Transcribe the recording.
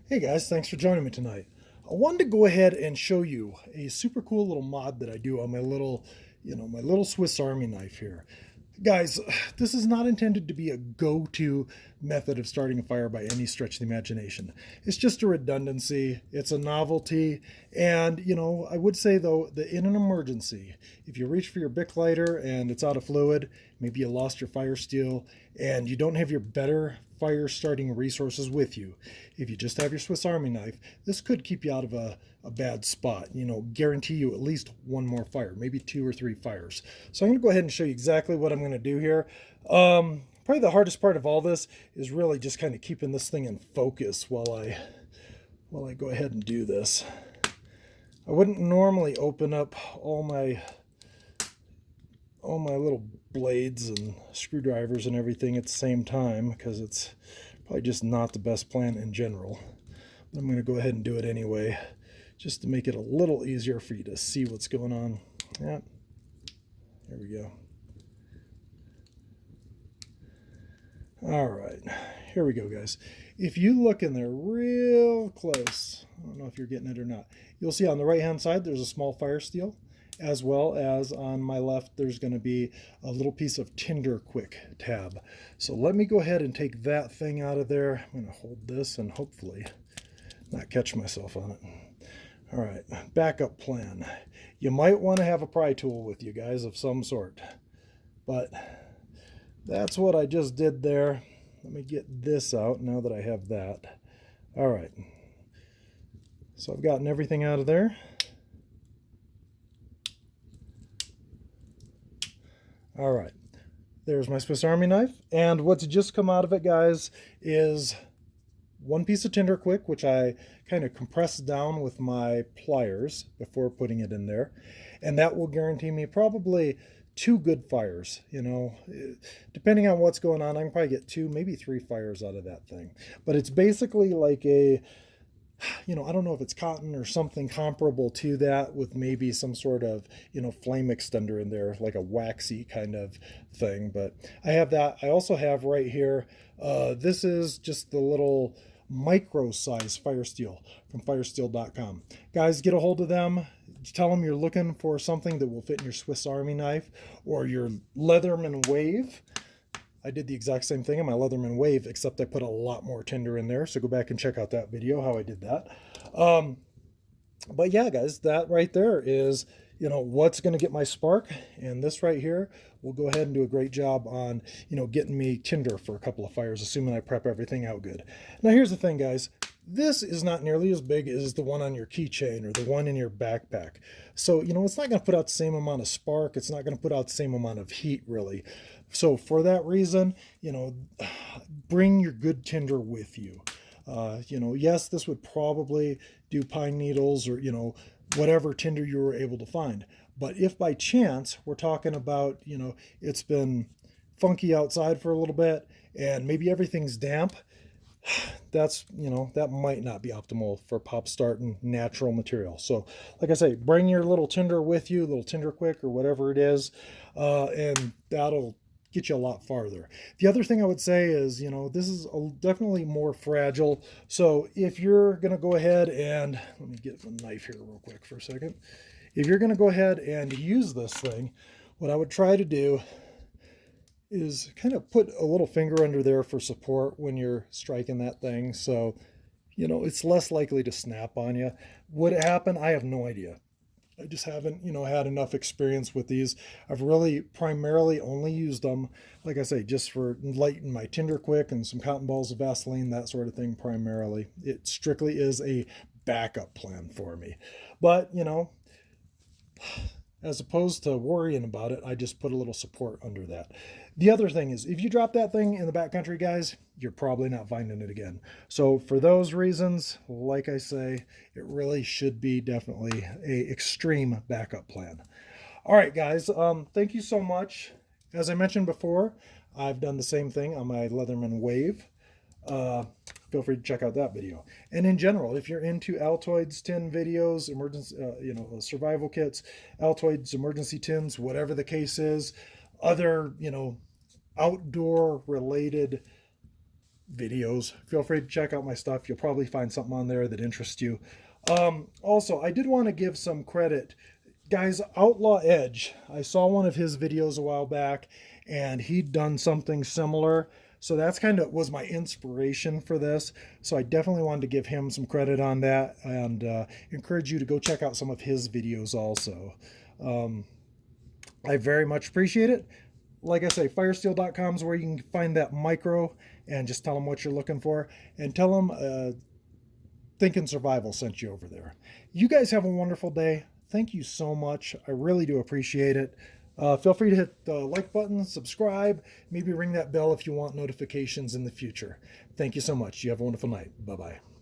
Hey guys, thanks for joining me tonight. I wanted to go ahead and show you a super cool little mod that I do on my little Swiss Army knife here. Guys, this is not intended to be a go-to method of starting a fire by any stretch of the imagination. It's just a redundancy, it's a novelty, and I would say though that in an emergency, if you reach for your Bic lighter and it's out of fluid, maybe you lost your fire steel, and you don't have your better fire starting resources with you, if you just have your Swiss Army knife, this could keep you out of a bad spot. Guarantee you at least one more fire, maybe two or three fires. So I'm going to go ahead and show you exactly what I'm going to do here. Probably the hardest part of all this is really just kind of keeping this thing in focus while I go ahead and do this. I wouldn't normally open up all my little blades and screwdrivers and everything at the same time because it's probably just not the best plan in general. But I'm going to go ahead and do it anyway, just to make it a little easier for you to see what's going on. Yeah, there we go. All right, here we go, guys. If you look in there real close, I don't know if you're getting it or not, you'll see on the right hand side there's a small fire steel, as well as on my left there's going to be a little piece of Tinder Quick tab. So let me go ahead and take that thing out of there. I'm going to hold this and hopefully not catch myself on it. All right, backup plan. You might want to have a pry tool with you guys of some sort, but that's what I just did there. Let me get this out now that I have that. All right, so I've gotten everything out of there. All right, there's my Swiss Army knife, and what's just come out of it, guys, is one piece of Tinder Quick, which I kind of compressed down with my pliers before putting it in there, and that will guarantee me probably two good fires. Depending on what's going on, I can probably get two, maybe three fires out of that thing. But it's basically like I don't know if it's cotton or something comparable to that, with maybe some sort of, flame extender in there, like a waxy kind of thing. But I have that. I also have right here, this is just the little micro size fire steel from firestarter.com. Guys, get a hold of them. Tell them you're looking for something that will fit in your Swiss Army knife or your Leatherman Wave. I did the exact same thing in my Leatherman Wave, except I put a lot more tinder in there. So go back and check out that video, how I did that. But yeah, guys, that right there is, what's going to get my spark. And this right here will go ahead and do a great job on, getting me tinder for a couple of fires, assuming I prep everything out good. Now, here's the thing, guys. This is not nearly as big as the one on your keychain or the one in your backpack. So, it's not going to put out the same amount of spark. It's not going to put out the same amount of heat, really. So for that reason, bring your good tinder with you. Yes, this would probably do pine needles or, whatever tinder you were able to find. But if by chance we're talking about, it's been funky outside for a little bit and maybe everything's damp, that might not be optimal for pop starting natural material. So like I say, bring your little tinder with you, little Tinder Quick or whatever it is, and that'll get you a lot farther. The other thing I would say is, this is definitely more fragile. So if you're going to go ahead and, let me get the knife here real quick for a second. If you're going to go ahead and use this thing, what I would try to do is kind of put a little finger under there for support when you're striking that thing. So, it's less likely to snap on you. Would it happen? I have no idea. I just haven't, had enough experience with these. I've really primarily only used them, like I say, just for lighting my Tinder Quick and some cotton balls of Vaseline, that sort of thing primarily. It strictly is a backup plan for me. But, as opposed to worrying about it, I just put a little support under that. The other thing is, if you drop that thing in the backcountry, guys, you're probably not finding it again. So for those reasons, like I say, it really should be definitely a extreme backup plan. All right, guys, thank you so much. As I mentioned before, I've done the same thing on my Leatherman Wave. Feel free to check out that video. And in general, if you're into Altoids tin videos, emergency, survival kits, Altoids emergency tins, whatever the case is, other, outdoor related videos. Feel free to check out my stuff. You'll probably find something on there that interests you. Also, I did want to give some credit. Guys, Outlaw Edge, I saw one of his videos a while back, and he'd done something similar. So that's kind of was my inspiration for this. So I definitely wanted to give him some credit on that, and encourage you to go check out some of his videos also. I very much appreciate it. Like I say, firesteel.com is where you can find that micro, and just tell them what you're looking for, and tell them Thinking Survival sent you over there. You guys have a wonderful day. Thank you so much. I really do appreciate it. Feel free to hit the like button, subscribe, maybe ring that bell if you want notifications in the future. Thank you so much. You have a wonderful night. Bye-bye.